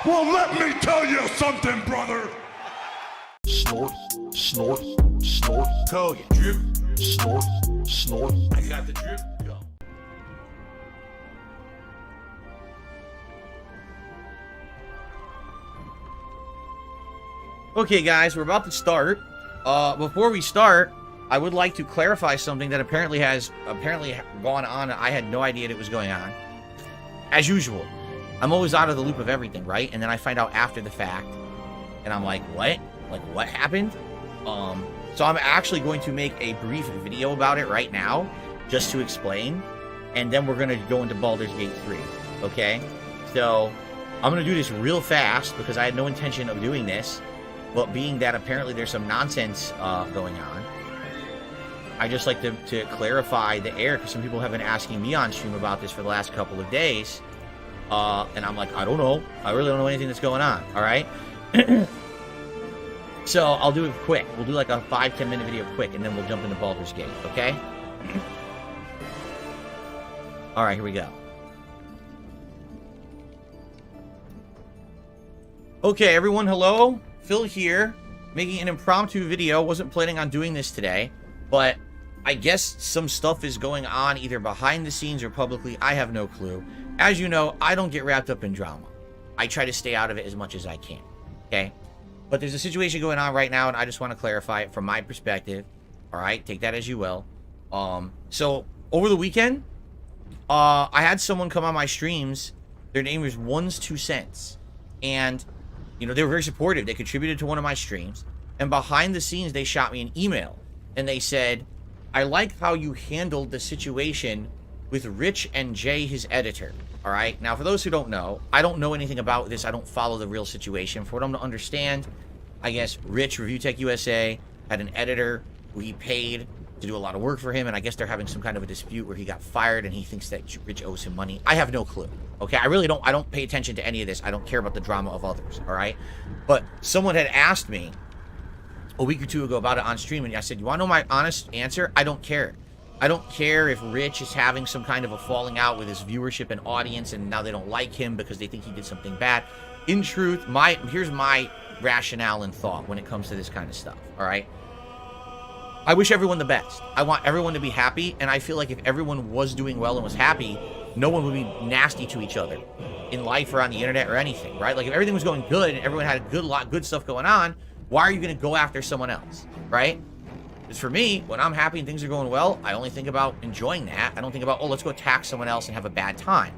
Well, let me tell you something, brother. Snort, snort, snort. Code drip. Snort, snort. I got the drip. Go. Okay, guys, we're about to start. Before we start, I would like to clarify something that apparently has gone on. I had no idea it was going on. As usual, I'm always out of the loop of everything, right? And then I find out after the fact, and I'm like, what? Like, what happened? So I'm actually going to make a brief video about it right now, just to explain, and then we're going to go into Baldur's Gate 3, okay? So I'm going to do this real fast because I had no intention of doing this, but being that apparently there's some nonsense going on, I just like to clarify the air, because some people have been asking me on stream about this for the last couple of days, and I'm like, I don't know. I really don't know anything that's going on, all right? So I'll do it quick. We'll do like a 5-10 minute video quick, and then we'll jump into Baldur's Gate, okay? All right, here we go. Okay, everyone, hello. Phil here, making an impromptu video. Wasn't planning on doing this today, but I guess some stuff is going on either behind the scenes or publicly. I have no clue. As you know, I don't get wrapped up in drama. I try to stay out of it as much as I can, okay? But there's a situation going on right now, and I just want to clarify it from my perspective. All right, take that as you will. So over the weekend, I had someone come on my streams. Their name was One's 2 Cents, and you know, they were very supportive. They contributed to one of my streams, and behind the scenes, they shot me an email, and they said, "I like how you handled the situation with Rich and Jay, his editor." All right. Now, for those who don't know, I don't know anything about this. I don't follow the real situation. For what I'm to understand, I guess Rich, Review Tech USA, had an editor who he paid to do a lot of work for him, and I guess they're having some kind of a dispute where he got fired, and he thinks that Rich owes him money. I have no clue. Okay, I don't pay attention to any of this. I don't care about the drama of others. All right. But someone had asked me a week or two ago about it on stream, and I said, "You want to know my honest answer? I don't care. I don't care if Rich is having some kind of a falling out with his viewership and audience, and now they don't like him because they think he did something bad. In truth, here's my rationale and thought when it comes to this kind of stuff, all right? I wish everyone the best. I want everyone to be happy, and I feel like if everyone was doing well and was happy, no one would be nasty to each other in life or on the internet or anything, right? Like, if everything was going good and everyone had good stuff going on, why are you going to go after someone else, right? Because for me, when I'm happy and things are going well, I only think about enjoying that. I don't think about, oh, let's go attack someone else and have a bad time.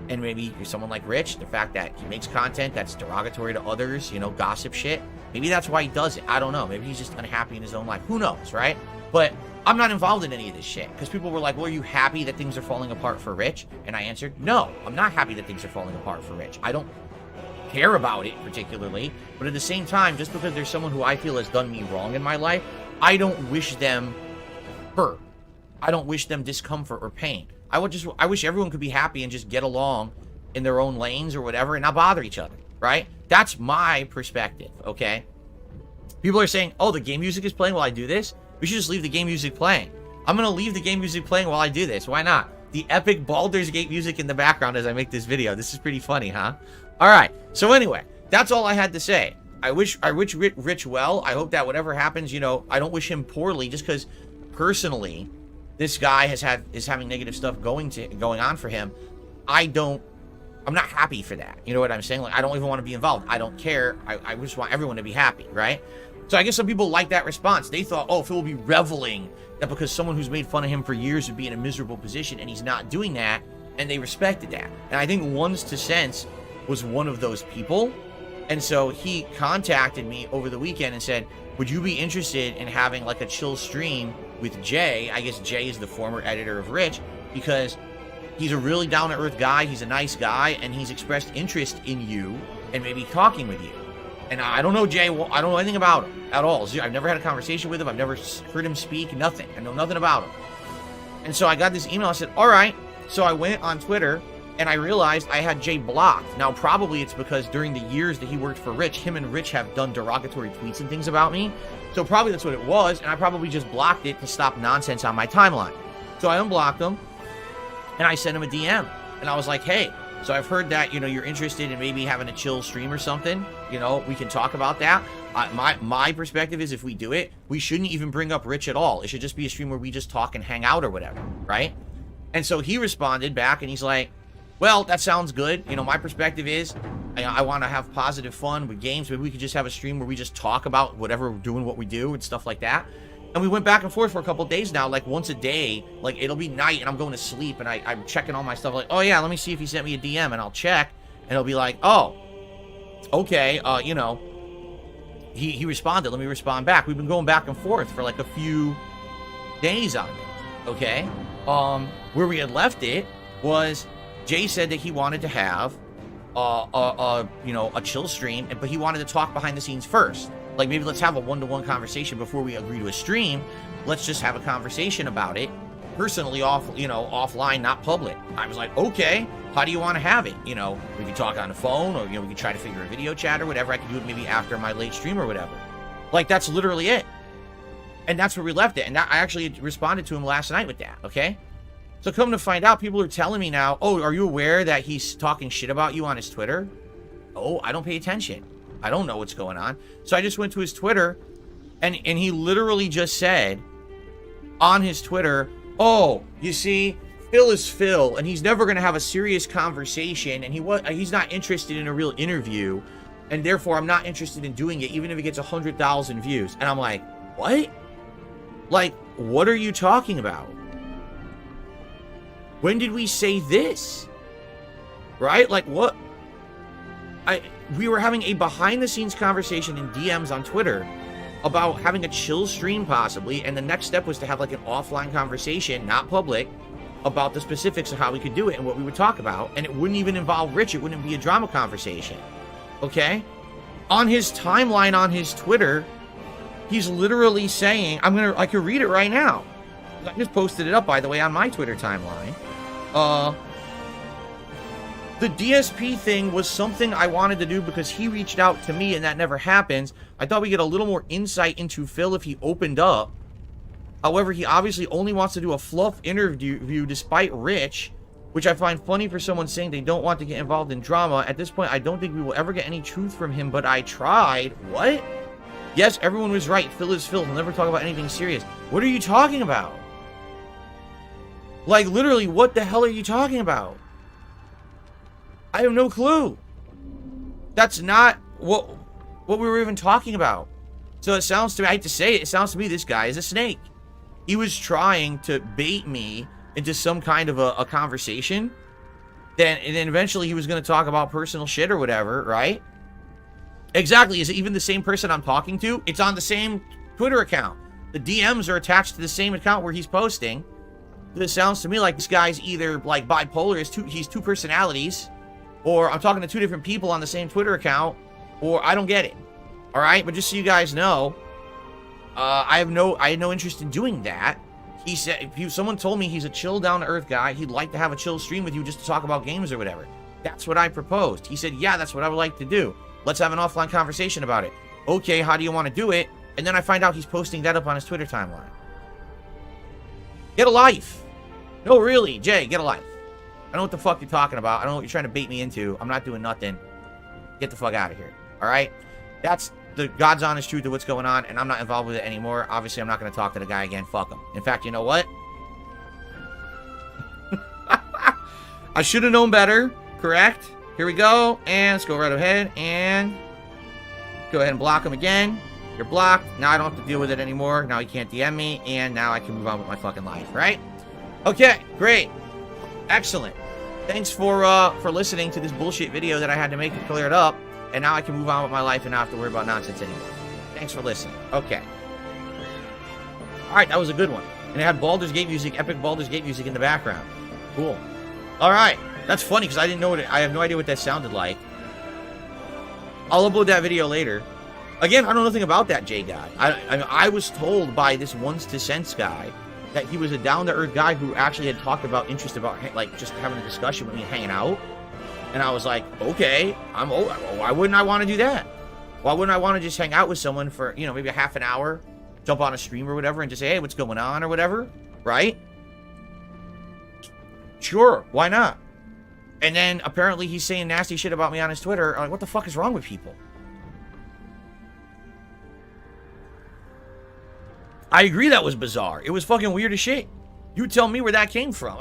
And maybe you're someone like Rich, the fact that he makes content that's derogatory to others, you know, gossip shit. Maybe that's why he does it. I don't know. Maybe he's just unhappy in his own life. Who knows, right? But I'm not involved in any of this shit. Because people were like, well, are you happy that things are falling apart for Rich? And I answered, no, I'm not happy that things are falling apart for Rich. I don't care about it particularly. But at the same time, just because there's someone who I feel has done me wrong in my life, I don't wish them hurt. I don't wish them discomfort or pain. I wish everyone could be happy and just get along in their own lanes or whatever and not bother each other, right? That's my perspective, okay? People are saying, oh, the game music is playing while I do this? We should just leave the game music playing. I'm going to leave the game music playing while I do this. Why not? The epic Baldur's Gate music in the background as I make this video. This is pretty funny, huh? All right. So anyway, that's all I had to say. I wish Rich well. I hope that whatever happens, you know, I don't wish him poorly, just because personally this guy is having negative stuff going on for him. I'm not happy for that. You know what I'm saying? Like, I don't even want to be involved. I don't care. I just want everyone to be happy, right? So I guess some people like that response. They thought, oh, Phil will be reveling that because someone who's made fun of him for years would be in a miserable position, and he's not doing that, and they respected that. And I think One's 2 Cents was one of those people. And so he contacted me over the weekend and said, would you be interested in having like a chill stream with Jay? I guess Jay is the former editor of Rich, because he's a really down-to-earth guy. He's a nice guy, and he's expressed interest in you and maybe talking with you. And I don't know Jay. Well, I don't know anything about him at all. I've never had a conversation with him. I've never heard him speak. Nothing. I know nothing about him. And so I got this email. I said, all right. So I went on Twitter, and I realized I had Jay blocked. Now, probably it's because during the years that he worked for Rich, him and Rich have done derogatory tweets and things about me. So probably that's what it was, and I probably just blocked it to stop nonsense on my timeline. So I unblocked him, and I sent him a DM. And I was like, hey, So I've heard that, you know, you're interested in maybe having a chill stream or something. You know, we can talk about that. My perspective is if we do it, we shouldn't even bring up Rich at all. It should just be a stream where we just talk and hang out or whatever, right? And so he responded back and he's like, well, that sounds good. You know, my perspective is I want to have positive fun with games. Maybe we could just have a stream where we just talk about whatever we're doing, what we do and stuff like that. And we went back and forth for a couple of days now, like once a day. Like it'll be night and I'm going to sleep and I'm checking all my stuff like, oh yeah, let me see if he sent me a DM, and I'll check and it'll be like, oh, okay, you know, he responded, let me respond back. We've been going back and forth for like a few days on it, okay? Where we had left it was Jay said that he wanted to have you know, a chill stream, but he wanted to talk behind the scenes first. Like maybe let's have a one-to-one conversation before we agree to a stream. Let's just have a conversation about it personally, offline, not public. I was like, okay, how do you want to have it? You know, we could talk on the phone, or, you know, we could try to figure a video chat or whatever. I could do it maybe after my late stream or whatever. Like, that's literally it. And that's where we left it. And I actually responded to him last night with that, okay? So come to find out, people are telling me now, oh, are you aware that he's talking shit about you on his Twitter? Oh, I don't pay attention. I don't know what's going on. So I just went to his Twitter, and he literally just said on his Twitter, oh, you see, Phil is Phil, and he's never going to have a serious conversation, and he's not interested in a real interview, and therefore I'm not interested in doing it, even if it gets 100,000 views. And I'm like, what? Like, what are you talking about? When did we say this? Right? Like, what? We were having a behind-the-scenes conversation in DMs on Twitter about having a chill stream, possibly, and the next step was to have, like, an offline conversation, not public, about the specifics of how we could do it and what we would talk about, and it wouldn't even involve Rich. It wouldn't be a drama conversation, okay? On his timeline on his Twitter, he's literally saying, I could read it right now. I just posted it up, by the way, on my Twitter timeline. The DSP thing was something I wanted to do because he reached out to me and that never happens. I thought we'd get a little more insight into Phil if he opened up. However, he obviously only wants to do a fluff interview despite Rich, which I find funny for someone saying they don't want to get involved in drama. At this point, I don't think we will ever get any truth from him, but I tried. What? Yes, everyone was right. Phil is Phil. He'll never talk about anything serious. What are you talking about? Like, literally, what the hell are you talking about? I have no clue. That's not what we were even talking about. So it sounds to me, I hate to say it, it sounds to me this guy is a snake. He was trying to bait me into some kind of a conversation. And then eventually he was going to talk about personal shit or whatever, right? Exactly. Is it even the same person I'm talking to? It's on the same Twitter account. The DMs are attached to the same account where he's posting. This sounds to me like this guy's either like bipolar, he's two personalities, or I'm talking to two different people on the same Twitter account, or I don't get it. All right, but just so you guys know, I had no interest in doing that. He said, if someone told me he's a chill, down-to-earth guy, he'd like to have a chill stream with you just to talk about games or whatever. That's what I proposed. He said, yeah, that's what I would like to do. Let's have an offline conversation about it. Okay, how do you want to do it? And then I find out he's posting that up on his Twitter timeline. Get a life. No, really, Jay, get a life. I don't know what the fuck you're talking about. I don't know what you're trying to bait me into. I'm not doing nothing. Get the fuck out of here. All right? That's the God's honest truth of what's going on, and I'm not involved with it anymore. Obviously, I'm not going to talk to the guy again. Fuck him. In fact, you know what? I should have known better. Correct? Here we go. And let's go right ahead and go ahead and block him again. You're blocked. Now I don't have to deal with it anymore. Now he can't DM me, and now I can move on with my fucking life, right? Okay, great. Excellent. Thanks for listening to this bullshit video that I had to make to clear it up, and now I can move on with my life and not have to worry about nonsense anymore. Thanks for listening. Okay. Alright, that was a good one. And it had Baldur's Gate music, epic Baldur's Gate music in the background. Cool. Alright. That's funny, because I didn't know I have no idea what that sounded like. I'll upload that video later. Again, I know nothing about that J guy. I was told by this Once to Sense guy that he was a down-to-earth guy who actually had talked about interest about, like, just having a discussion with me, hanging out. And I was like, okay, why wouldn't I want to do that? Why wouldn't I want to just hang out with someone for, you know, maybe a half an hour, jump on a stream or whatever, and just say, hey, what's going on or whatever, right? Sure, why not? And then apparently he's saying nasty shit about me on his Twitter. I'm like, what the fuck is wrong with people? I agree that was bizarre. It was fucking weird as shit. You tell me where that came from.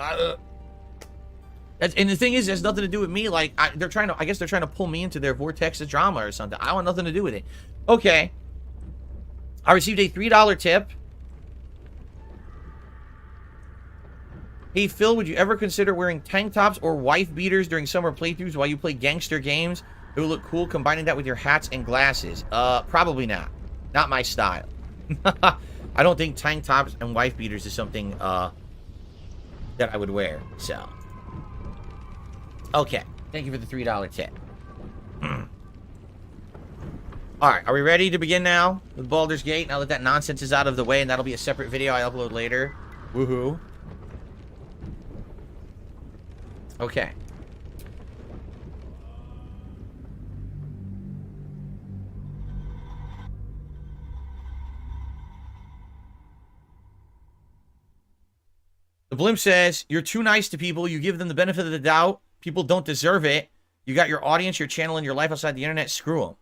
And the thing is, it has nothing to do with me. Like, I guess they're trying to pull me into their vortex of drama or something. I want nothing to do with it. Okay. I received a $3 tip. Hey, Phil, would you ever consider wearing tank tops or wife beaters during summer playthroughs while you play gangster games? It would look cool combining that with your hats and glasses. Probably not. Not my style. I don't think tank tops and wife beaters is something, that I would wear, so. Okay. Thank you for the $3 tip. Alright, are we ready to begin now with Baldur's Gate? Now that that nonsense is out of the way, and that'll be a separate video I upload later. Woohoo. Okay. The blimp says, you're too nice to people. You give them the benefit of the doubt. People don't deserve it. You got your audience, your channel, and your life outside the internet. Screw them.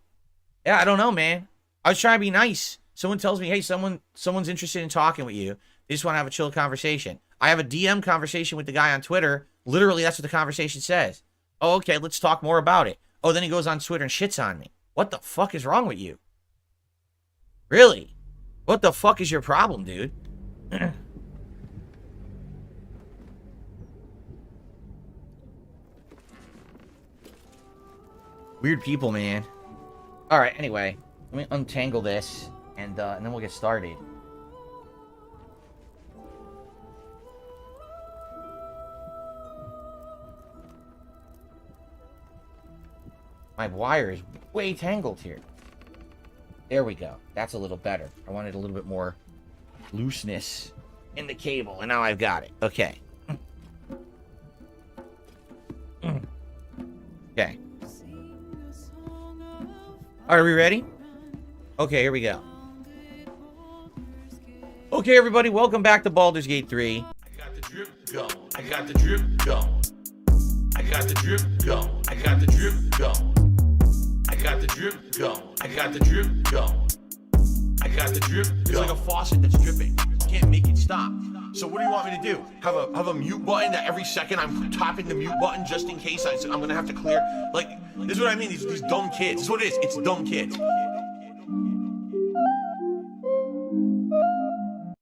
Yeah, I don't know, man. I was trying to be nice. Someone tells me, hey, someone's interested in talking with you. They just want to have a chill conversation. I have a DM conversation with the guy on Twitter. Literally, that's what the conversation says. Oh, okay, let's talk more about it. Oh, then he goes on Twitter and shits on me. What the fuck is wrong with you? Really? What the fuck is your problem, dude? Weird people, man. Alright, anyway. Let me untangle this, and then we'll get started. My wire is way tangled here. There we go. That's a little better. I wanted a little bit more looseness in the cable, and now I've got it. Okay. Okay. Are we ready? Okay, here we go. Okay, everybody, welcome back to Baldur's Gate 3. I got the drip going. I got the drip going. I got the drip going. I got the drip going. I got the drip going. I got the drip going. I got the drip going. It's like a faucet that's dripping. You can't make it stop. So what do you want me to do? Have a mute button that every second I'm tapping the mute button just in case I'm gonna have to clear? Like, this is what I mean. These dumb kids. This is what it is. It's dumb kids.